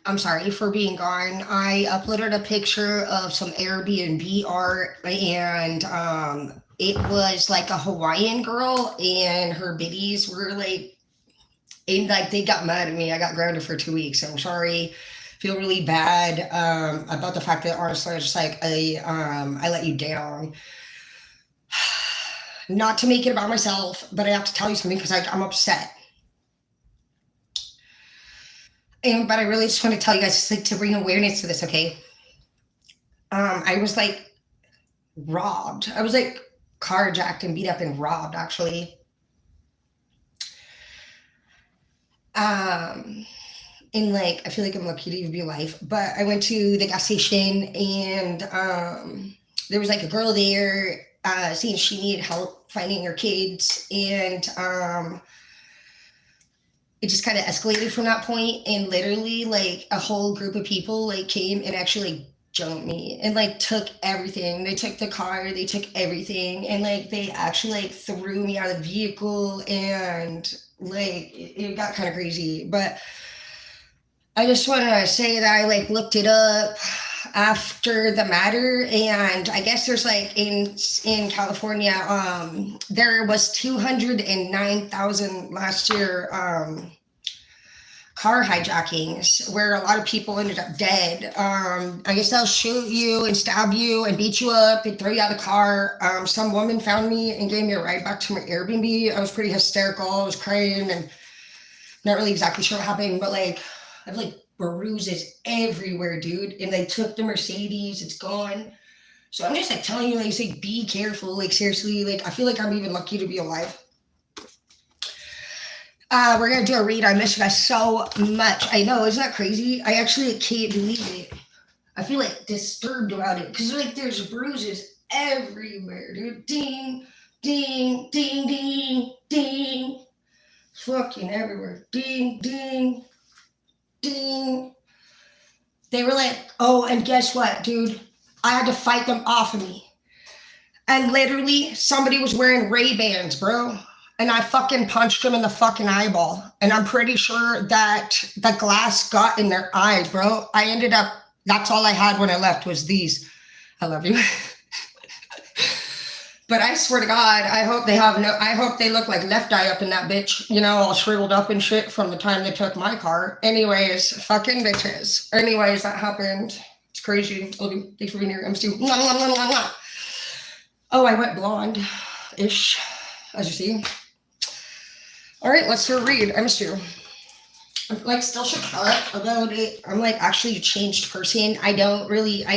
I'm sorry for being gone. I uploaded a picture of some Airbnb art, and it was like a Hawaiian girl, and her biddies were like, and like they got mad at me. I got grounded for 2 weeks. So I'm sorry. Feel really bad about the fact that honestly, I was just like I let you down. Not to make it about myself, but I have to tell you something because I'm upset. And but I really just want to tell you guys like to bring awareness to this, okay? I was like robbed. I was like carjacked and beat up and robbed actually. Um, and like I feel like I'm lucky to even be alive. But I went to the gas station and there was like a girl there saying she needed help finding her kids, and it just kind of escalated from that point, and literally like a whole group of people like came and actually like jumped me and like took everything. They took the car, they took everything, and like they actually like threw me out of the vehicle, and like it got kind of crazy. But I just want to say that I like looked it up after the matter, and I guess there's like in California there was 209,000 last year car hijackings where a lot of people ended up dead. I guess they'll shoot you and stab you and beat you up and throw you out of the car. Some woman found me and gave me a ride back to my Airbnb. I was pretty hysterical. I was crying and not really exactly sure what happened, but like I have like bruises everywhere, dude. And they took the Mercedes. It's gone. So I'm just like telling you, like, say, be careful. Like seriously, like I feel like I'm even lucky to be alive. We're gonna do a read. I miss you guys so much. I know, isn't that crazy? I actually can't believe it. I feel like disturbed about it because like there's bruises everywhere, dude. Ding, ding, ding, ding, ding. Fucking everywhere. Ding, ding, ding. They were like, oh, and guess what, dude? I had to fight them off of me. And literally, somebody was wearing Ray-Bans, bro. And I fucking punched him in the fucking eyeball. And I'm pretty sure that the glass got in their eye, bro. I ended up, that's all I had when I left was these. I love you. But I swear to God, I hope they look like Left Eye up in that bitch, you know, all shriveled up and shit from the time they took my car. Anyways, fucking bitches. Anyways, that happened. It's crazy. Love you. Thanks for being here. I'm Stu. Oh, I went blonde-ish, as you see. All right, let's do a read. I missed you. I'm like still shook up about it. I'm like actually a changed person. I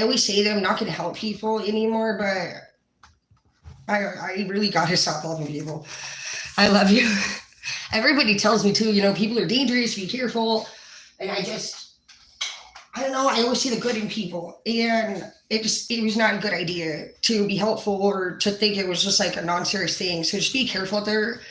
always say that I'm not going to help people anymore, but I really got to stop loving people. I love you. Everybody tells me too, you know, people are dangerous, be careful. And I don't know, I always see the good in people. And it was not a good idea to be helpful or to think it was just like a non-serious thing. So just be careful out there.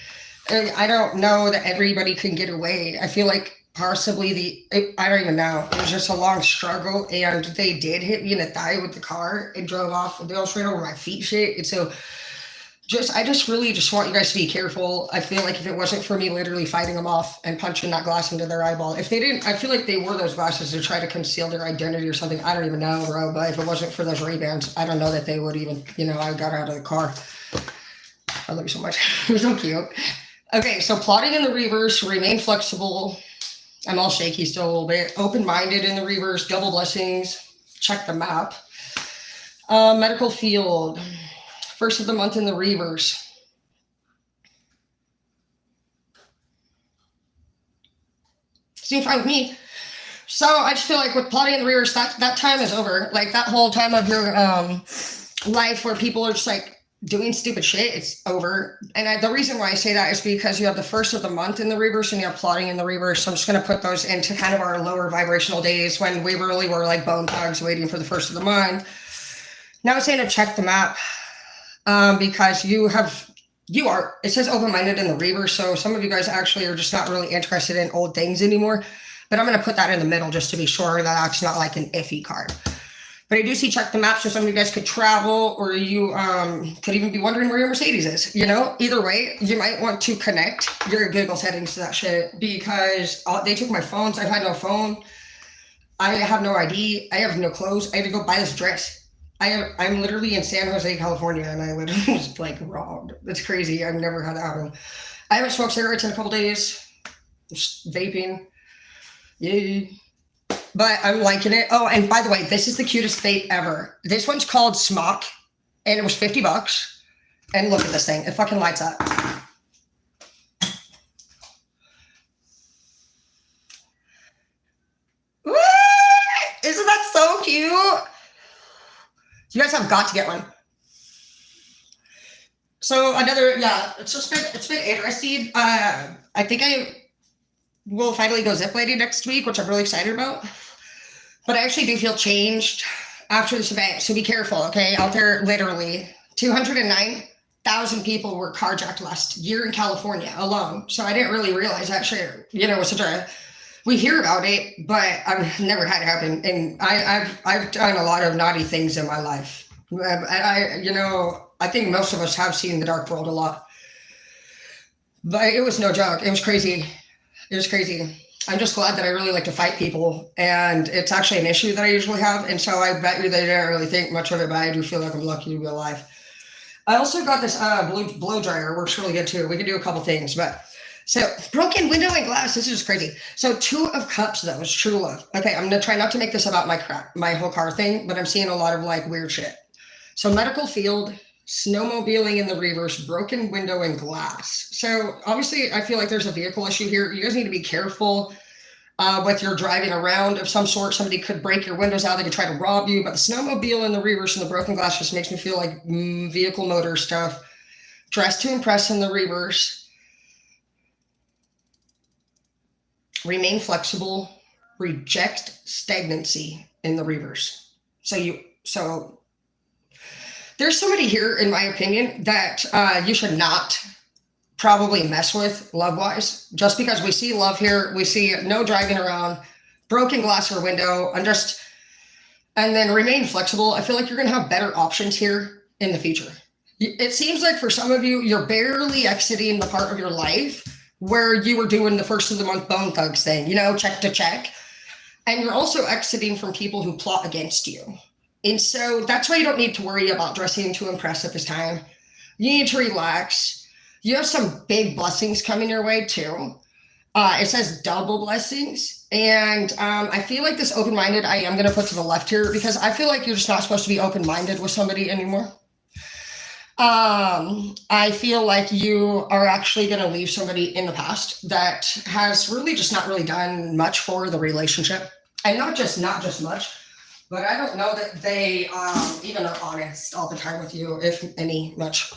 I don't know that everybody can get away. I feel like possibly I don't even know. It was just a long struggle, and they did hit me in the thigh with the car and drove off. They all straight over my feet shit. And so I just really just want you guys to be careful. I feel like if it wasn't for me literally fighting them off and punching that glass into their eyeball, if they didn't, I feel like they wore those glasses to try to conceal their identity or something. I don't even know, bro. But if it wasn't for those Ray-Bans, I don't know that they would even, you know, I got out of the car. I love you so much. You're so cute. Okay, so plotting in the reverse, remain flexible. I'm all shaky still a little bit. Open-minded in the reverse, double blessings. Check the map. Medical field. First of the month in the reverse. Seems fine with me. So I just feel like with plotting in the reverse, that time is over. Like that whole time of your life where people are just like doing stupid shit, it's over. And the reason why I say that is because you have the first of the month in the reverse and you have plotting in the reverse. So I'm just going to put those into kind of our lower vibrational days when we really were like bone thugs waiting for the first of the month. Now I'm saying to check the map because it says open-minded in the reverse. So some of you guys actually are just not really interested in old things anymore. But I'm going to put that in the middle just to be sure that that's not like an iffy card. But I do see check the map, so some of you guys could travel, or you could even be wondering where your Mercedes is. You know, either way, you might want to connect your Google settings to that shit because they took my phones. I've had no phone. I have no ID. I have no clothes. I had to go buy this dress. I'm literally in San Jose, California, and I literally was like robbed. That's crazy. I've never had that happen. I haven't smoked cigarettes in a couple days. Just vaping. Yay. But I'm liking it. Oh, and by the way, this is the cutest vape ever. This one's called Smock, and it was $50. And look at this thing. It fucking lights up. Woo! Isn't that so cute? You guys have got to get one. So it's been interesting. I think I will finally go zip lining next week, which I'm really excited about. But I actually do feel changed after this event. So be careful, okay? Out there, literally 209,000 people were carjacked last year in California alone. So I didn't really realize that shit, was such a, we hear about it, but I've never had it happen. And I've done a lot of naughty things in my life. I think most of us have seen the dark world a lot. But it was no joke. It was crazy. It was crazy. I'm just glad that I really like to fight people, and it's actually an issue that I usually have. And so I bet you they didn't really think much of it, but I do feel like I'm lucky to be alive. I also got this blow dryer, works really good too. We can do a couple things, but so broken window and glass. This is crazy. So 2 of Cups though is true love. Okay, I'm gonna try not to make this about my whole car thing, but I'm seeing a lot of like weird shit. So medical field, snowmobiling in the reverse, broken window and glass. So obviously I feel like there's a vehicle issue here. You guys need to be careful with your driving around of some sort. Somebody could break your windows out. They could try to rob you, but the snowmobile in the reverse and the broken glass just makes me feel like vehicle motor stuff. Dress to impress in the reverse. Remain flexible. Reject stagnancy in the reverse. So there's somebody here, in my opinion, that you should not probably mess with love-wise. Just because we see love here, we see no driving around, broken glass or window, and then remain flexible. I feel like you're going to have better options here in the future. It seems like for some of you, you're barely exiting the part of your life where you were doing the first of the month bone thugs thing, check to check. And you're also exiting from people who plot against you. And so that's why you don't need to worry about dressing to impress at this time. You need to relax. You have some big blessings coming your way too. It says double blessings. And I feel like this open-minded, I am going to put to the left here because I feel like you're just not supposed to be open-minded with somebody anymore. I feel like you are actually going to leave somebody in the past that has really just not really done much for the relationship. And not just much. But I don't know that they even are honest all the time with you, if any much.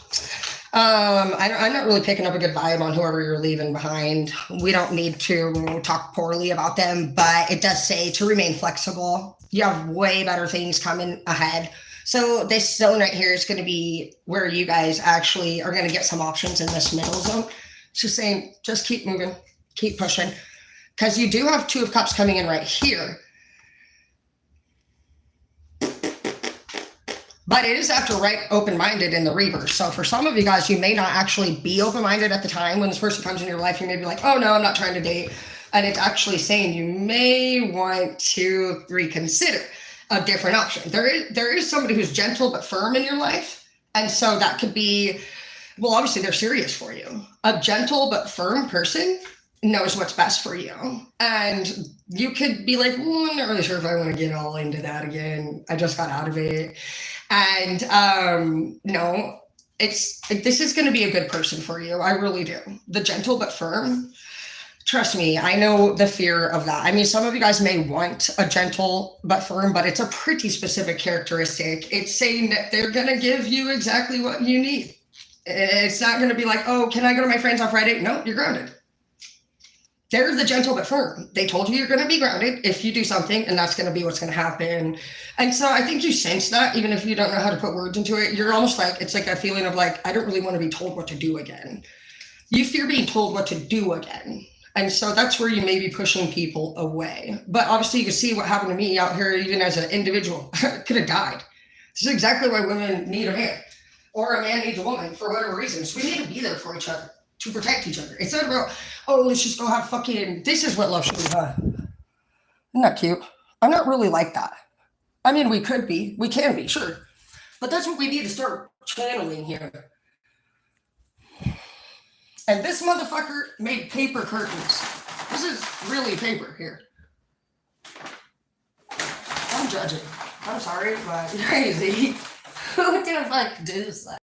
I'm not really picking up a good vibe on whoever you're leaving behind. We don't need to talk poorly about them, but it does say to remain flexible. You have way better things coming ahead. So this zone right here is going to be where you guys actually are going to get some options in this middle zone. It's just saying, just keep moving, keep pushing. Because you do have 2 of Cups coming in right here. But it is after right open-minded in the reverse. So for some of you guys, you may not actually be open-minded at the time when this person comes in your life. You may be like, oh no, I'm not trying to date. And it's actually saying you may want to reconsider a different option. There is somebody who's gentle but firm in your life. And so that could be, well, obviously they're serious for you. A gentle but firm person knows what's best for you. And you could be like, I'm not really sure if I want to get all into that again. I just got out of it. And no, this is going to be a good person for you. I really do. The gentle but firm. Trust me, I know the fear of that. I mean, some of you guys may want a gentle but firm, but it's a pretty specific characteristic. It's saying that they're going to give you exactly what you need. It's not going to be like, oh, can I go to my friends on Friday? No, you're grounded. They're the gentle but firm. They told you you're going to be grounded if you do something, and that's going to be what's going to happen. And so I think you sense that, even if you don't know how to put words into it. You're almost like, it's like a feeling of like, I don't really want to be told what to do again. You fear being told what to do again. And so that's where you may be pushing people away. But obviously you can see what happened to me out here, even as an individual. Could have died. This is exactly why women need a man, or a man needs a woman for whatever reason. So we need to be there for each other, to protect each other. It's not about, oh, let's just go have fucking, this is what love should be about. Isn't that cute? I'm not really like that. I mean, we can be, sure. But that's what we need to start channeling here. And this motherfucker made paper curtains. This is really paper here. I'm judging. I'm sorry, but crazy. Who the fuck does that?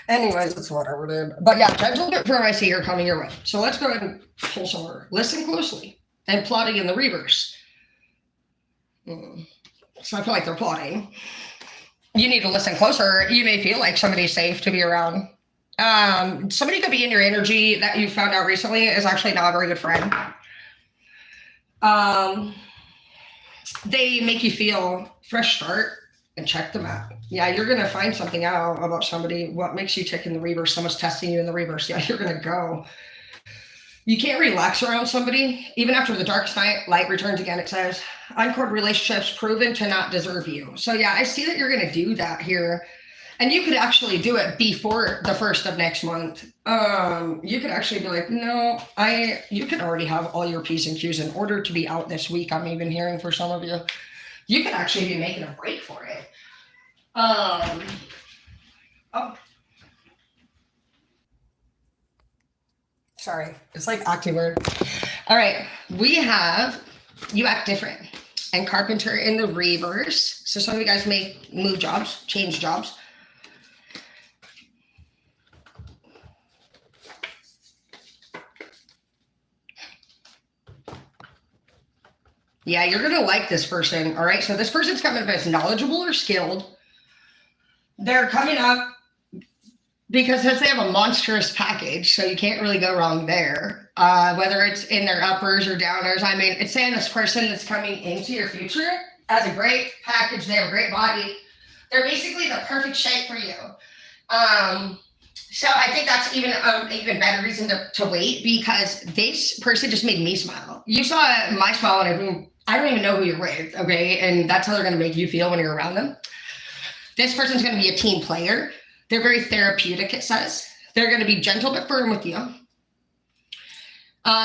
Anyways, it's whatever, dude. But yeah, gentle confirm I see here coming your way. So let's go ahead and pull some more. Listen closely. And plotting in the reverse. So I feel like they're plotting. You need to listen closer. You may feel like somebody's safe to be around. Somebody could be in your energy that you found out recently is actually not a very good friend. They make you feel fresh start and check them out. Yeah, you're going to find something out about somebody. What makes you tick in the reverse? Someone's testing you in the reverse. Yeah, you're going to go. You can't relax around somebody. Even after the darkest night, light returns again, it says. Uncored relationships proven to not deserve you. So yeah, I see that you're going to do that here. And you could actually do it before the 1st of next month. You could actually be like, no, you could already have all your P's and Q's in order to be out this week. I'm even hearing for some of you. You could actually be making a break for it. Oh. Sorry, it's like acting weird. All right, we have you act different and carpenter in the reverse. So some of you guys may move jobs, change jobs. Yeah, you're going to like this person. All right. So this person's coming up as knowledgeable or skilled. They're coming up because they have a monstrous package. So you can't really go wrong there. Whether it's in their uppers or downers. I mean, it's saying this person that's coming into your future has a great package. They have a great body. They're basically the perfect shape for you. So I think that's even better reason to wait, because this person just made me smile. You saw my smile and I don't even know who you're with, okay? And that's how they're going to make you feel when you're around them. This person's going to be a team player. They're very therapeutic, it says. They're going to be gentle but firm with you.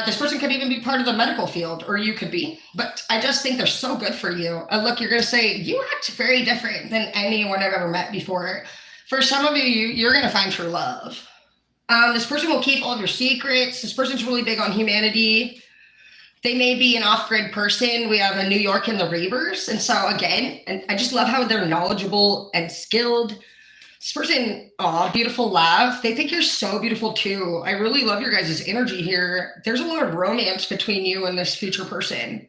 This person could even be part of the medical field, or you could be. But I just think they're so good for you. Look, you're going to say, you act very different than anyone I've ever met before. For some of you, you're going to find true love. This person will keep all of your secrets. This person's really big on humanity. They may be an off-grid person. We have a New York in the reverse. And so again, and I just love how they're knowledgeable and skilled. This person, beautiful laugh. They think you're so beautiful too. I really love your guys' energy here. There's a lot of romance between you and this future person.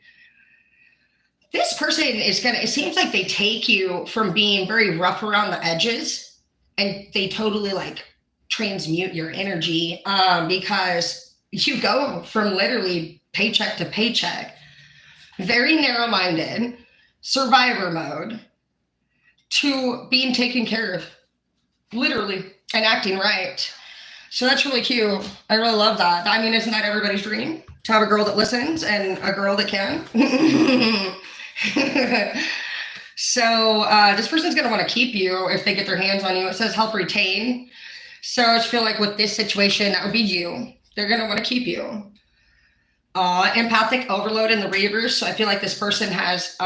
This person it seems like they take you from being very rough around the edges, and they totally like transmute your energy, because you go from literally paycheck to paycheck, very narrow-minded, survivor mode, to being taken care of, literally, and acting right. So that's really cute. I really love that. I mean, isn't that everybody's dream? To have a girl that listens and a girl that can? So this person's going to want to keep you if they get their hands on you. It says help retain. So I just feel like with this situation, that would be you. They're going to want to keep you. Empathic overload in the reverse. So I feel like this person has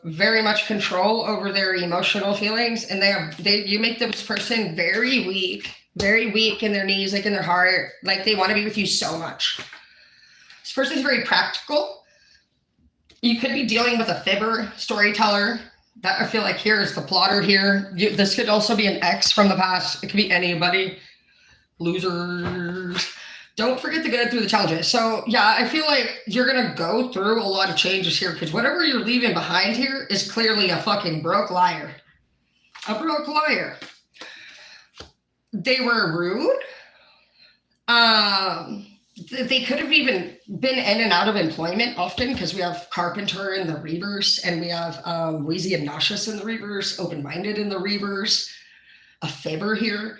very much control over their emotional feelings, and you make this person very weak in their knees, like in their heart. Like they want to be with you so much. This person's very practical. You could be dealing with a fibber, storyteller. That I feel like here is the plotter here. This could also be an ex from the past. It could be anybody. Losers. Don't forget to get through the challenges. So yeah, I feel like you're going to go through a lot of changes here, because whatever you're leaving behind here is clearly a fucking broke liar. A broke liar. They were rude. They could have even been in and out of employment often, because we have carpenter in the reverse, and we have wheezy and nauseous in the reverse, open-minded in the reverse, a fibber here,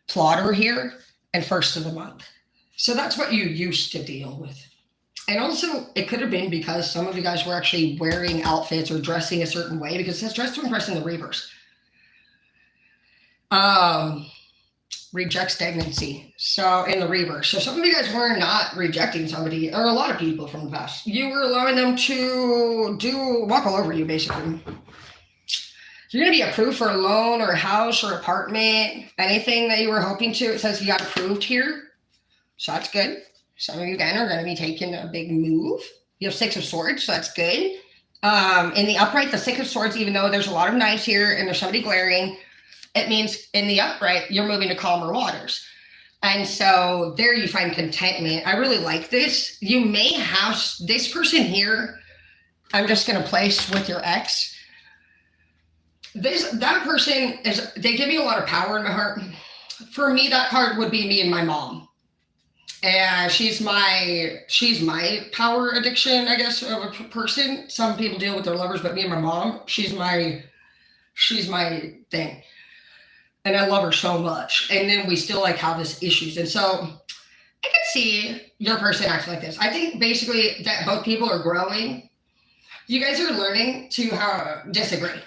plotter here, and first of the month. So that's what you used to deal with. And also, it could have been because some of you guys were actually wearing outfits or dressing a certain way, because it says dress to impress in the reverse. reject stagnancy. So in the reverse. So some of you guys were not rejecting somebody, or a lot of people from the past. You were allowing them to walk all over you, basically. You're going to be approved for a loan or a house or apartment, anything that you were hoping to. It says you got approved here. So that's good. Some of you again are going to be taking a big move. You have 6 of Swords, so that's good. In the upright, the 6 of Swords, even though there's a lot of knives here and there's somebody glaring, it means in the upright, you're moving to calmer waters. And so there you find contentment. I really like this. You may have this person here. I'm just going to place with your ex. That person they give me a lot of power in my heart. For me, that card would be me and my mom. And she's my power addiction, I guess, of a person. Some people deal with their lovers, but me and my mom, she's my thing. And I love her so much. And then we still like have this issues. And so I can see your person acting like this. I think basically that both people are growing. You guys are learning to disagree.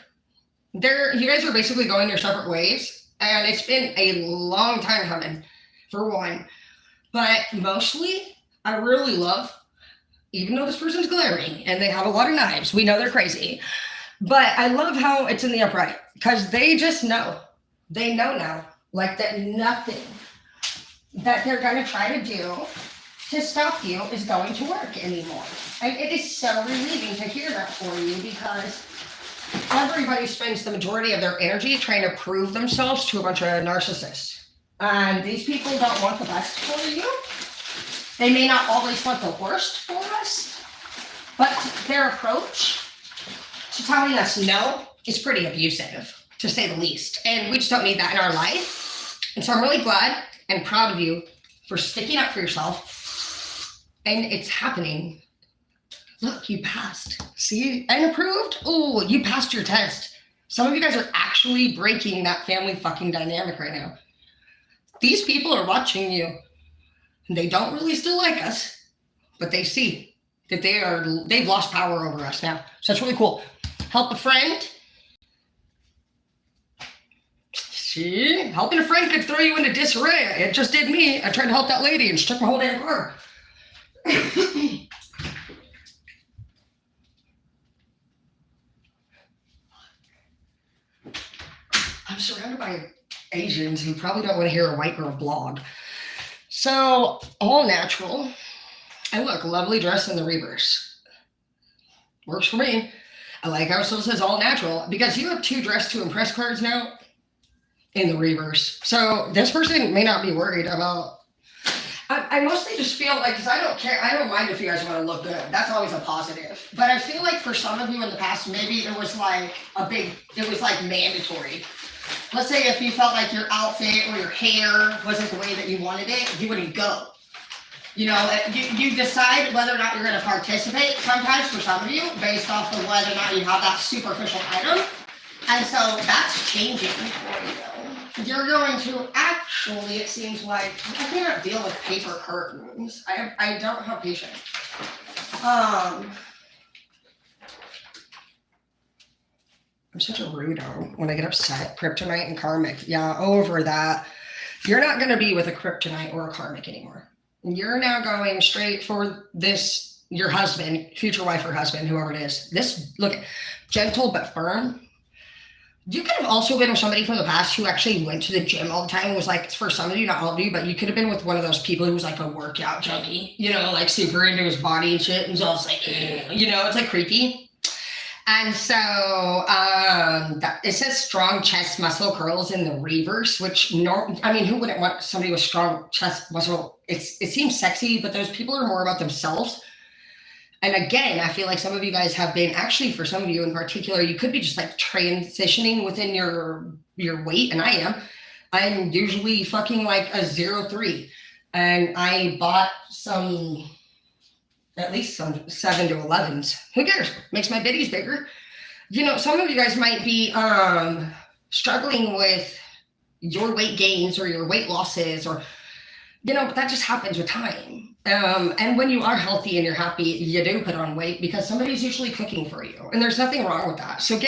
You guys are basically going your separate ways. And it's been a long time coming, for one. But mostly, I really love, even though this person's glaring and they have a lot of knives, we know they're crazy. But I love how it's in the upright because they just know. They know now, like that nothing that they're going to try to do to stop you is going to work anymore. And it is so relieving to hear that for you because everybody spends the majority of their energy trying to prove themselves to a bunch of narcissists. And these people don't want the best for you. They may not always want the worst for us, but their approach to telling us no is pretty abusive, to say the least. And we just don't need that in our life. And so I'm really glad and proud of you for sticking up for yourself. And it's happening. Look, you passed. See? And approved? Oh, you passed your test. Some of you guys are actually breaking that family fucking dynamic right now. These people are watching you. They don't really still like us, but they see that they've lost power over us now. So that's really cool. Help a friend. See? Helping a friend could throw you into disarray. It just did me. I tried to help that lady and she took my whole damn car. I'm surrounded by Asians who probably don't want to hear a white girl blog. So, all natural. And look, lovely dress in the reverse. Works for me. I like how it still says all natural because you have 2 dress to impress cards now in the reverse. So, this person may not be worried about. I mostly just feel like, because I don't care, I don't mind if you guys want to look good. That's always a positive. But I feel like for some of you in the past, maybe it was like mandatory. Let's say if you felt like your outfit or your hair wasn't the way that you wanted it, you wouldn't go. You know, you decide whether or not you're going to participate sometimes for some of you based off of whether or not you have that superficial item. And so that's changing for you. You're going to actually, it seems like, I cannot deal with paper curtains. I don't have patience. I'm such a rudo when I get upset. Kryptonite and Karmic. Yeah, over that. You're not going to be with a Kryptonite or a Karmic anymore. You're now going straight for this, your husband, future wife or husband, whoever it is. This, look, gentle but firm. You could have also been with somebody from the past who actually went to the gym all the time. It was like, for some of you, not all of you, but you could have been with one of those people who was like a workout junkie, you know, like super into his body and shit. And was all like, you know, it's like creepy. And so it says strong chest muscle curls in the reverse, which who wouldn't want somebody with strong chest muscle? It seems sexy, but those people are more about themselves. And again, I feel like some of you guys have been, actually for some of you in particular, you could be just like transitioning within your weight. And I'm usually fucking like a 0.3. And I bought at least some 7 to 11s. Who cares? Makes my bitties bigger. You know, some of you guys might be struggling with your weight gains or your weight losses, or, you know, that just happens with time. And when you are healthy and you're happy, you do put on weight because somebody's usually cooking for you. And there's nothing wrong with that. So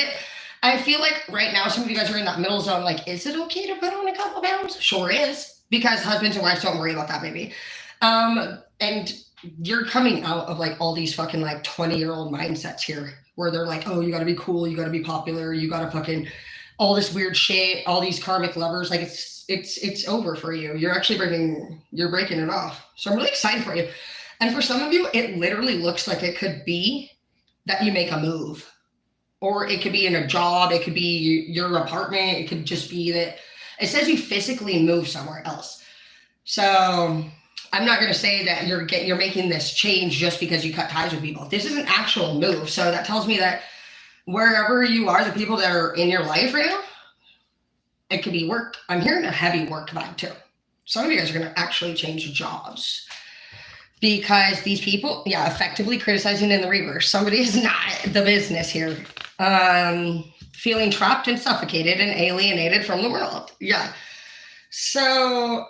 I feel like right now some of you guys are in that middle zone. Like, is it okay to put on a couple pounds? Sure is, because husbands and wives don't worry about that, baby. And you're coming out of like all these fucking like 20-year-old mindsets here, where they're like, oh, you got to be cool, you got to be popular, you got to fucking all this weird shit, all these karmic lovers. Like it's over for you. You're actually breaking it off. So I'm really excited for you. And for some of you, it literally looks like it could be that you make a move, or it could be in a job. It could be your apartment. It could just be that it says you physically move somewhere else. So I'm not going to say that you're making this change just because you cut ties with people. This is an actual move. So that tells me that wherever you are, the people that are in your life right now, it could be work. I'm hearing a heavy work vibe too. Some of you guys are going to actually change jobs because these people, effectively criticizing in the reverse. Somebody is not the business here. Feeling trapped and suffocated and alienated from the world. Yeah. So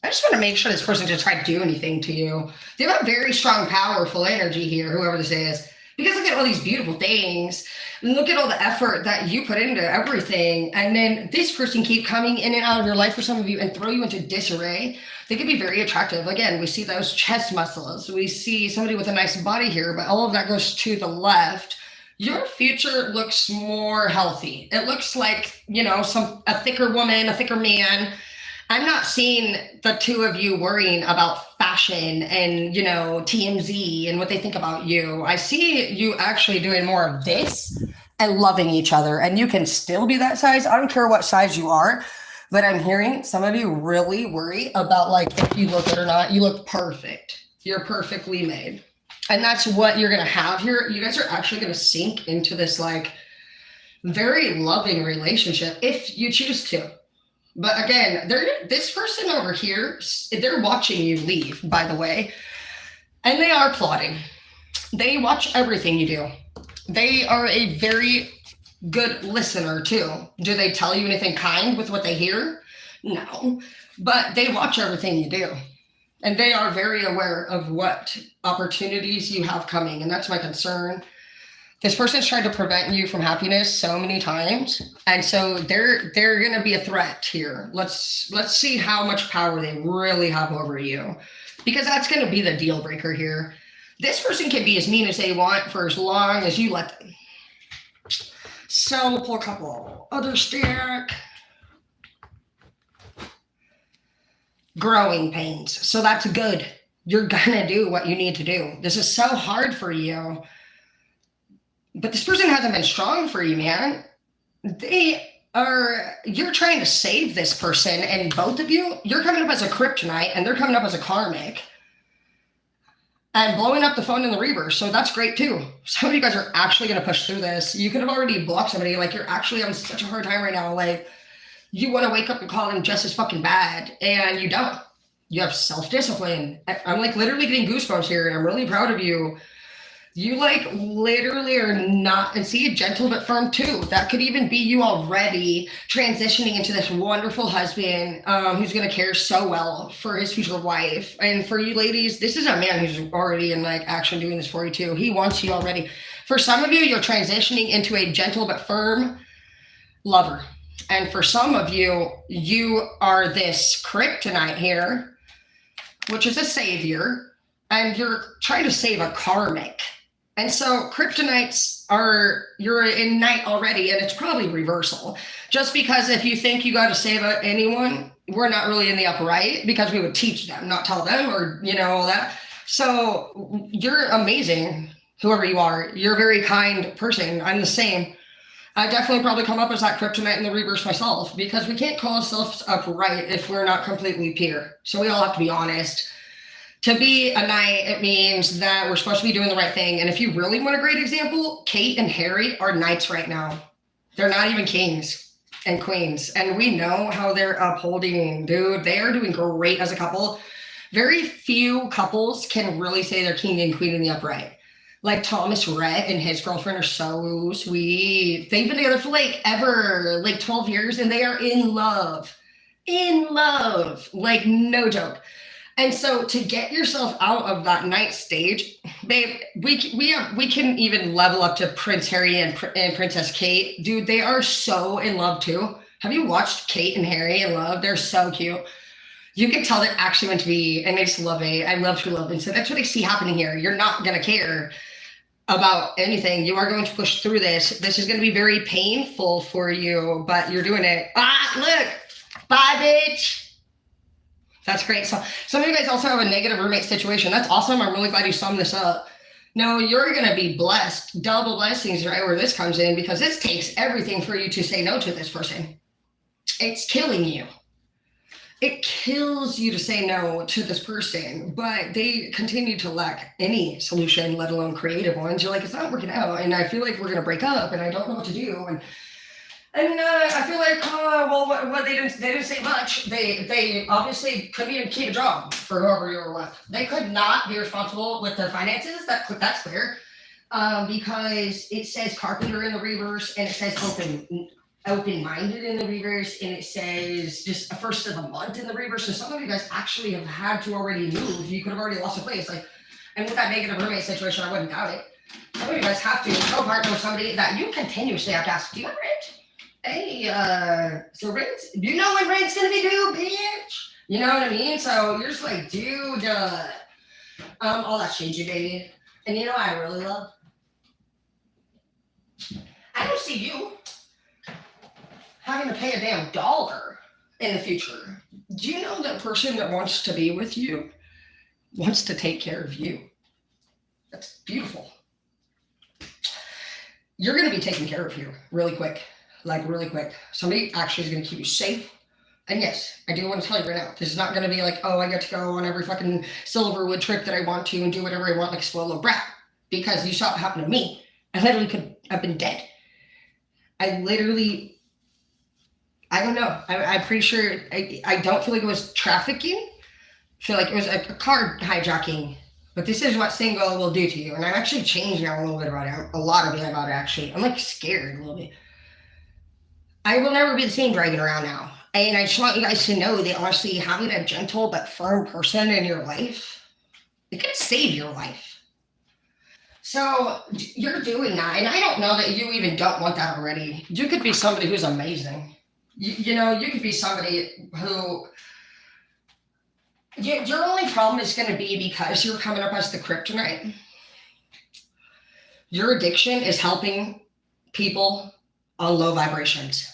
I just want to make sure this person doesn't try to do anything to you. They have a very strong, powerful energy here, whoever this is. Because look at all these beautiful things. Look at all the effort that you put into everything. And then this person keep coming in and out of your life for some of you and throw you into disarray. They could be very attractive. Again, we see those chest muscles. We see somebody with a nice body here, but all of that goes to the left. Your future looks more healthy. It looks like, a thicker woman, a thicker man. I'm not seeing the two of you worrying about fashion and, TMZ and what they think about you. I see you actually doing more of this and loving each other. And you can still be that size. I don't care what size you are, but I'm hearing some of you really worry about like if you look good or not. You look perfect. You're perfectly made. And that's what you're going to have here. You guys are actually going to sink into this like very loving relationship if you choose to. But again, this person over here, they're watching you leave, by the way, and they are plotting. They watch everything you do. They are a very good listener, too. Do they tell you anything kind with what they hear? No, but they watch everything you do. And they are very aware of what opportunities you have coming, and that's my concern. This person's tried to prevent you from happiness so many times. And so they're going to be a threat here. Let's see how much power they really have over you, because that's going to be the deal breaker here. This person can be as mean as they want for as long as you let them. So we'll pull a couple other stack. Growing pains. So that's good. You're going to do what you need to do. This is so hard for you. But this person hasn't been strong for you, man. You're trying to save this person, and both of you, you're coming up as a kryptonite and they're coming up as a karmic and blowing up the phone in the reverse. So that's great too. Some of you guys are actually going to push through this. You could have already blocked somebody. Like, you're actually having such a hard time right now. Like, you want to wake up and call them just as fucking bad, and you don't. You have self-discipline. I'm like literally getting goosebumps here, and I'm really proud of you. You like literally are not, and see, gentle but firm too. That could even be you already transitioning into this wonderful husband who's going to care so well for his future wife. And for you ladies, this is a man who's already in like action doing this for you too. He wants you already. For some of you, you're transitioning into a gentle but firm lover. And for some of you, you are this kryptonite here, which is a savior, and you're trying to save a karmic. And so kryptonites you're in night already, and it's probably reversal. Just because if you think you got to save anyone, we're not really in the upright, because we would teach them, not tell them, or, all that. So you're amazing, whoever you are. You're a very kind person. I'm the same. I definitely probably come up as that kryptonite in the reverse myself, because we can't call ourselves upright if we're not completely pure. So we all have to be honest. To be a knight, it means that we're supposed to be doing the right thing. And if you really want a great example, Kate and Harry are knights right now. They're not even kings and queens. And we know how they're upholding, dude. They are doing great as a couple. Very few couples can really say they're king and queen in the upright. Like Thomas Rhett and his girlfriend are so sweet. They've been together for like 12 years, and they are in love. In love. Like, no joke. And so to get yourself out of that ninth stage, babe, we can even level up to Prince Harry and Princess Kate. Dude, they are so in love too. Have you watched Kate and Harry in love? They're so cute. You can tell they're actually meant to be, and they just love it. I love true love. And so that's what I see happening here. You're not going to care about anything. You are going to push through this. This is going to be very painful for you, but you're doing it. Look. Bye, bitch. That's great. So some of you guys also have a negative roommate situation. That's awesome. I'm really glad you summed this up. No, you're going to be blessed. Double blessings right where this comes in, because this takes everything for you to say no to this person. It's killing you. It kills you to say no to this person, but they continue to lack any solution, let alone creative ones. You're like, it's not working out, and I feel like we're going to break up, and I don't know what to do. And I feel like, well, they didn't say much. They obviously couldn't even keep a job for whoever you were with. They could not be responsible with their finances. That's clear, because it says carpenter in the reverse, and it says open-minded in the reverse, and it says just a first of the month in the reverse. So some of you guys actually have had to already move. You could have already lost a place. And with that negative roommate situation, I wouldn't doubt it. Some of you guys have to co-partner with somebody that you continuously have to ask, do you have rent? Hey, so rent, you know when rent's gonna be due, bitch? You know what I mean? So you're just like, dude, all that's changing, baby. And you know what I really love? I don't see you having to pay a damn dollar in the future. Do you know that person that wants to be with you wants to take care of you? That's beautiful. You're gonna be taken care of here really quick. Really quick. Somebody actually is going to keep you safe. And yes, I do want to tell you right now, this is not going to be like, oh, I get to go on every fucking Silverwood trip that I want to and do whatever I want like a spoiled little brat. Because you saw it happen to me. I literally could have been dead. I don't know. I'm pretty sure, I don't feel like it was trafficking. I feel like it was a car hijacking. But this is what single will do to you. And I'm actually changed now a little bit about it. A lot of it about it, actually. I'm like scared a little bit. I will never be the same driving around now. And I just want you guys to know that honestly, having a gentle but firm person in your life, it can save your life. So you're doing that. And I don't know that you even don't want that already. You could be somebody who's amazing. You could be somebody who, your only problem is going to be because you're coming up as the kryptonite. Your addiction is helping people on low vibrations.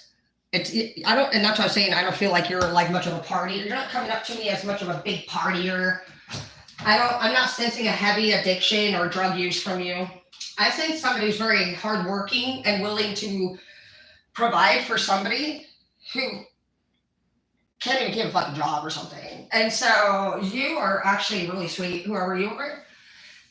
And that's what I'm saying. I don't feel like you're like much of a partier. You're not coming up to me as much of a big partier. I'm not sensing a heavy addiction or drug use from you. I sense somebody who's very hardworking and willing to provide for somebody who can't even keep a fucking job or something. And so you are actually really sweet, whoever you are.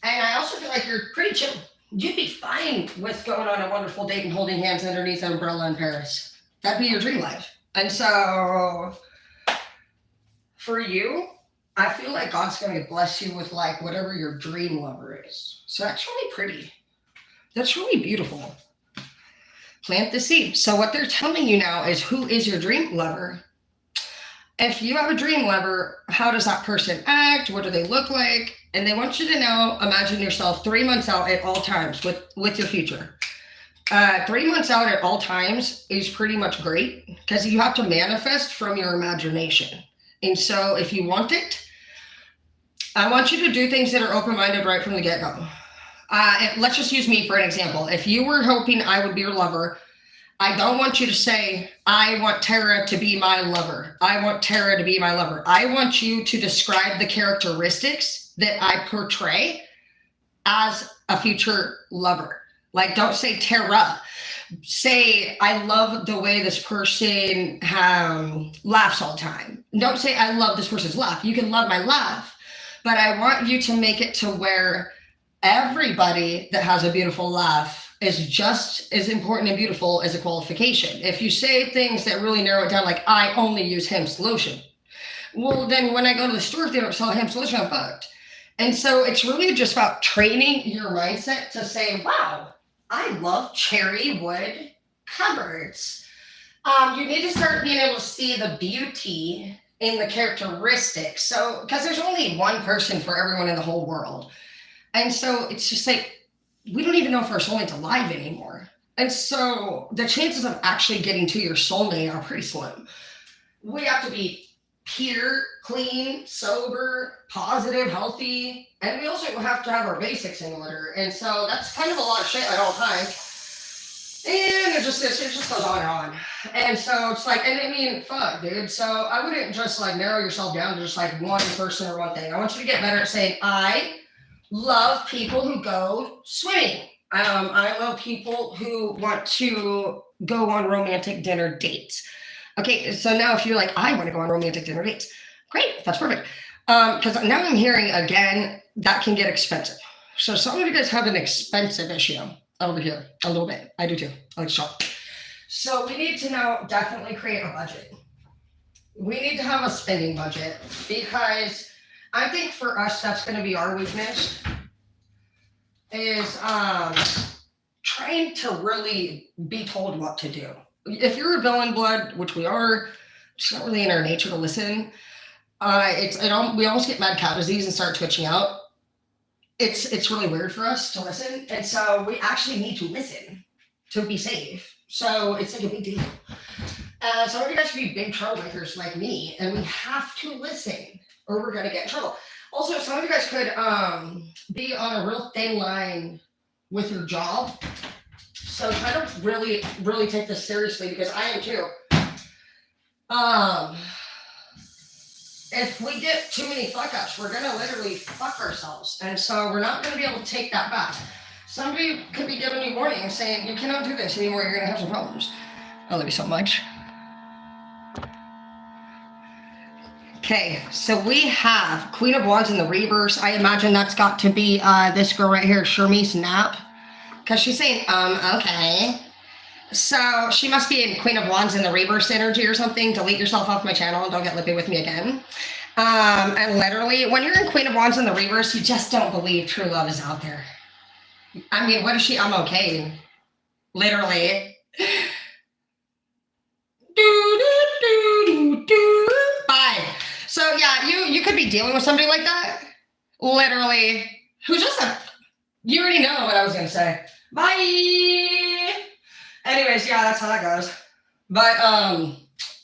And I also feel like you're pretty chill. You'd be fine with going on a wonderful date and holding hands underneath an umbrella in Paris. That'd be your dream life. And so for you, I feel like God's going to bless you with like whatever your dream lover is. So that's really pretty. That's really beautiful. Plant the seed. So what they're telling you now is, who is your dream lover? If you have a dream lover, how does that person act? What do they look like? And they want you to know, imagine yourself 3 months out at all times with your future. 3 months out at all times is pretty much great, because you have to manifest from your imagination. And so if you want it, I want you to do things that are open-minded right from the get-go. Let's just use me for an example. If you were hoping I would be your lover, I don't want you to say, I want Tara to be my lover. I want Tara to be my lover. I want you to describe the characteristics that I portray as a future lover. Like, don't say Tara. Say, I love the way this person laughs all the time. Don't say, I love this person's laugh. You can love my laugh, but I want you to make it to where everybody that has a beautiful laugh is just as important and beautiful as a qualification. If you say things that really narrow it down, like, I only use Hem's lotion, well, then when I go to the store, if they don't sell Hem's lotion, I'm fucked. And so it's really just about training your mindset to say, wow, I love cherry wood cupboards. You need to start being able to see the beauty in the characteristics. So, because there's only one person for everyone in the whole world. And so it's just like, we don't even know if our soulmate's alive anymore. And so the chances of actually getting to your soulmate are pretty slim. We have to be pure, clean, sober, positive, healthy, and we also have to have our basics in order. And so that's kind of a lot of shit at all times. And it just goes on and on. And so it's like, and I mean, fuck, dude. So I wouldn't just like narrow yourself down to just like one person or one thing. I want you to get better at saying, I love people who go swimming. I love people who want to go on romantic dinner dates. Okay, so now if you're like, I want to go on romantic dinner dates, great, that's perfect. Because now I'm hearing again, that can get expensive. So some of you guys have an expensive issue over here, a little bit. I do too, I like to shop. So we need to now definitely create a budget. We need to have a spending budget because I think for us, that's going to be our weakness is trying to really be told what to do. If you're a villain blood, which we are, it's not really in our nature to listen. We almost get mad cow disease and start twitching out. It's really weird for us to listen, and so we actually need to listen to be safe. So it's like a big deal. Some of you guys could be big troublemakers like me, and we have to listen, or we're gonna get in trouble. Also, some of you guys could be on a real thin line with your job. So try to really, really take this seriously because I am too. If we get too many fuck ups, we're gonna literally fuck ourselves. And so we're not gonna be able to take that back. Somebody could be giving you warning saying, you cannot do this anymore, you're gonna have some problems. I love you so much. Okay, so we have Queen of Wands in the reverse. I imagine that's got to be this girl right here, Shermise Knapp. Because she's saying, okay. So she must be in Queen of Wands in the reverse energy or something. Delete yourself off my channel and don't get lippy with me again. And literally, when you're in Queen of Wands in the reverse, you just don't believe true love is out there. I mean, what is she? I'm okay. Literally. Bye. So yeah, you could be dealing with somebody like that. Literally. Who's just a... You already know what I was going to say. Bye. Anyways, yeah, that's how that goes. But,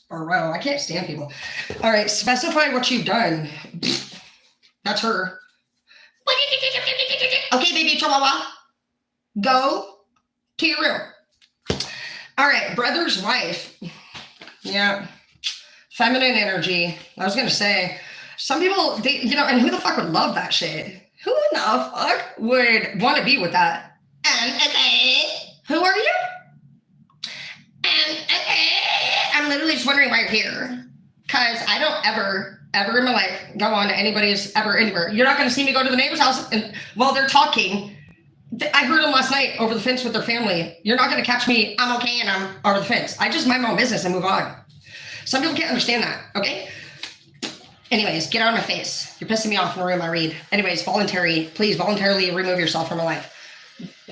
bro, I can't stand people. All right, specify what you've done. That's her. Okay, baby chihuahua. Go to your room. All right, brother's wife. Yeah. Feminine energy. I was going to say, some people, they, and who the fuck would love that shit? Who the fuck would want to be with that? Okay. Who are you? Okay. I'm literally just wondering why you're here. Because I don't ever in my life go on to anybody's anywhere. You're not going to see me go to the neighbor's house and while they're talking. I heard them last night over the fence with their family. You're not going to catch me. I'm okay and I'm over the fence. I just mind my own business and move on. Some people can't understand that. Okay. Anyways, get out of my face. You're pissing me off in the room I read. Anyways, please voluntarily remove yourself from my life.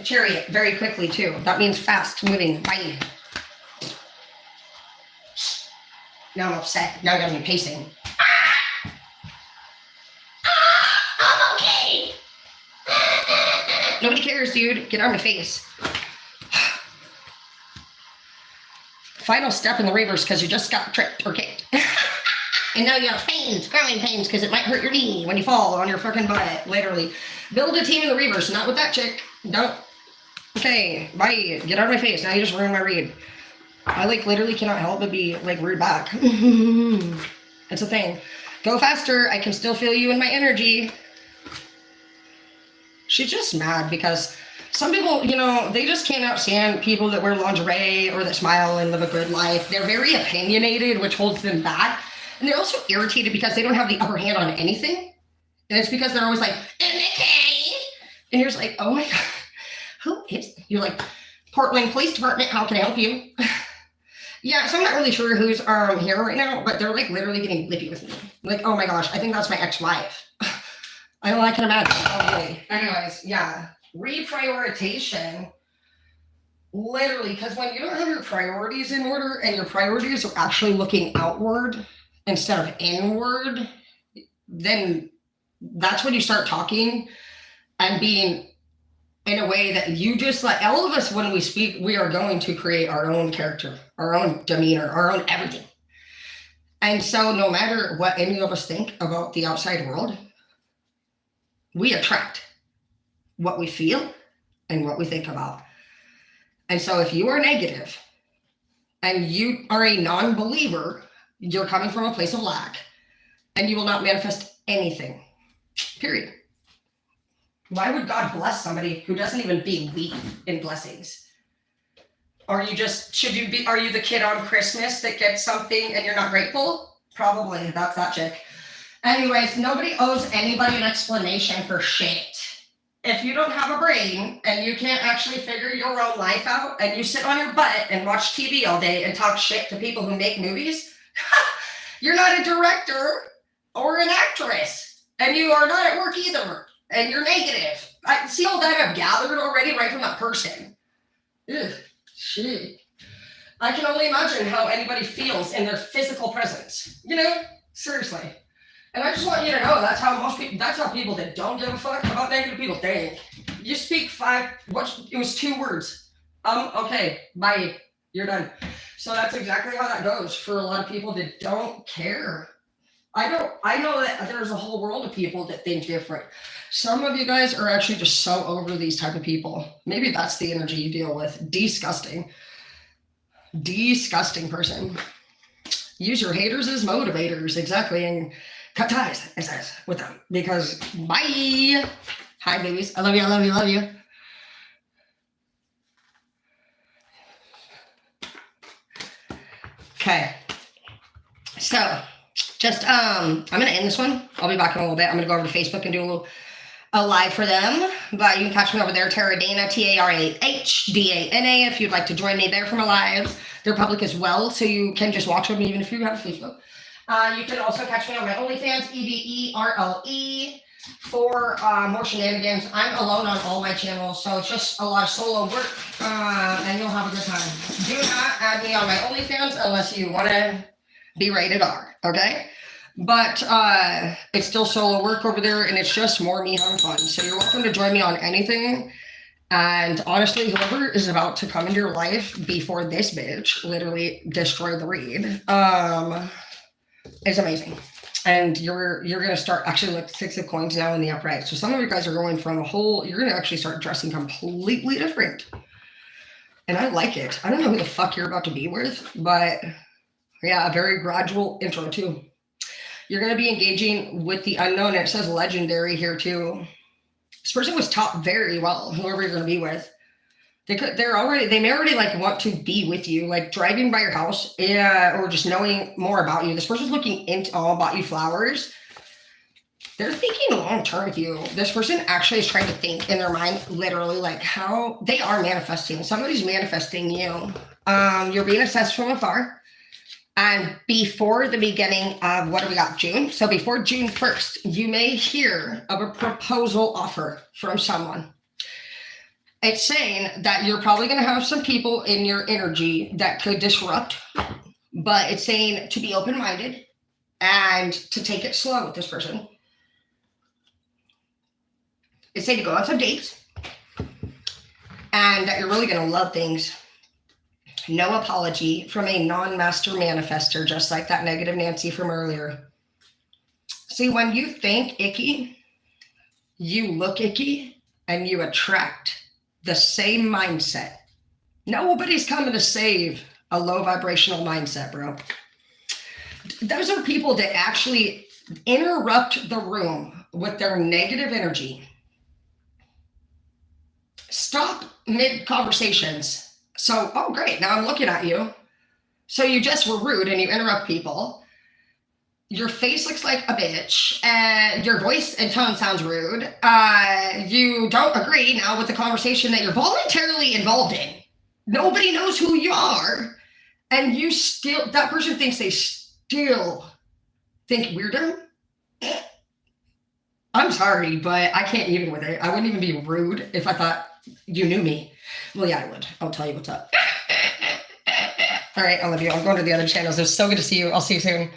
Chariot, very quickly too. That means fast moving. Bye. Now I'm upset. Now I got me pacing. I'm okay. Nobody cares, dude. Get out of my face. Final step in the reverse because you just got tricked or kicked. And now you have pains, growing pains, because it might hurt your knee when you fall on your fucking butt, literally. Build a team in the reverse, not with that chick. Don't. Okay, bye. Get out of my face. Now you just ruined my read. I, literally cannot help but be, rude back. It's a thing. Go faster. I can still feel you in my energy. She's just mad because some people, they just can't outstand people that wear lingerie or that smile and live a good life. They're very opinionated, which holds them back. And they're also irritated because they don't have the upper hand on anything. And it's because they're always like, okay. And you're just like, oh my God, who is, you're like, Portland Police Department, how can I help you? Yeah, so I'm not really sure who's here right now, but they're literally getting lippy with me. Oh my gosh, I think that's my ex-wife. I can imagine. Oh, really. Anyways, yeah, reprioritization. Literally, because when you don't have your priorities in order and your priorities are actually looking outward, instead of inward, then that's when you start talking and being in a way that you just like, all of us, when we speak, we are going to create our own character, our own demeanor, our own everything. And so no matter what any of us think about the outside world, we attract what we feel and what we think about. And so if you are negative and you are a non-believer, you're coming from a place of lack and you will not manifest anything, period. Why would God bless somebody who doesn't even believe in blessings? Are you the kid on Christmas that gets something and you're not grateful? Probably, that's that chick. Anyways, nobody owes anybody an explanation for shit. If you don't have a brain and you can't actually figure your own life out and you sit on your butt and watch TV all day and talk shit to people who make movies, you're not a director or an actress. And you are not at work either. And you're negative. I see all that I've gathered already right from that person. Ugh, shit. I can only imagine how anybody feels in their physical presence. You know? Seriously. And I just want you to know that's how people that don't give a fuck about negative people think. You speak it was 2 words. Okay, bye. You're done. So that's exactly how that goes for a lot of people that don't care. I know that there's a whole world of people that think different. Some of you guys are actually just so over these type of people. Maybe that's the energy you deal with. Disgusting. Disgusting person. Use your haters as motivators. Exactly. And cut ties with them. Because bye. Hi, babies. I love you. I love you. I love you. Okay. So just I'm gonna end this one. I'll be back in a little bit. I'm gonna go over to Facebook and do a live for them, but you can catch me over there, Tara Dana, TARAHDANA, if you'd like to join me there for my lives. They're public as well, so you can just watch them even if you have Facebook. You can also catch me on my OnlyFans, EVERLE, for more shenanigans. I'm alone on all my channels, so it's just a lot of solo work, and you'll have a good time. Do not add me on my OnlyFans unless you want to be rated R, okay? But it's still solo work over there, and it's just more me having fun. So you're welcome to join me on anything. And honestly, whoever is about to come into your life before this bitch literally destroy the read is amazing. And you're gonna start actually like 6 of coins now in the upright. So some of you guys are going from you're gonna actually start dressing completely different. And I like it. I don't know who the fuck you're about to be with, but yeah, a very gradual intro too. You're going to be engaging with the unknown. It says legendary here too. This person was taught very well, whoever you're going to be with. They may already like want to be with you, like driving by your house, or just knowing more about you. This person's looking into all about you flowers. They're thinking long term with you. This person actually is trying to think in their mind, literally like how they are manifesting. Somebody's manifesting you. You're being assessed from afar. And before the beginning of, what do we got, June? So before June 1st, you may hear of a proposal offer from someone. It's saying that you're probably going to have some people in your energy that could disrupt, but it's saying to be open-minded and to take it slow with this person. It's saying to go on some dates and that you're really going to love things. No apology from a non-master manifester, just like that negative Nancy from earlier. See, when you think icky, you look icky and you attract the same mindset. Nobody's coming to save a low vibrational mindset, bro. Those are people that actually interrupt the room with their negative energy. Stop mid-conversations. So, oh, great. Now I'm looking at you. So you just were rude and you interrupt people. Your face looks like a bitch. And your voice and tone sounds rude. You don't agree now with the conversation that you're voluntarily involved in. Nobody knows who you are. And that person thinks they still think we're dumb. I'm sorry, but I can't even with it. I wouldn't even be rude if I thought you knew me. Well, yeah, I would. I'll tell you what's up. All right, I love you. I'm going to the other channels. It's so good to see you. I'll see you soon.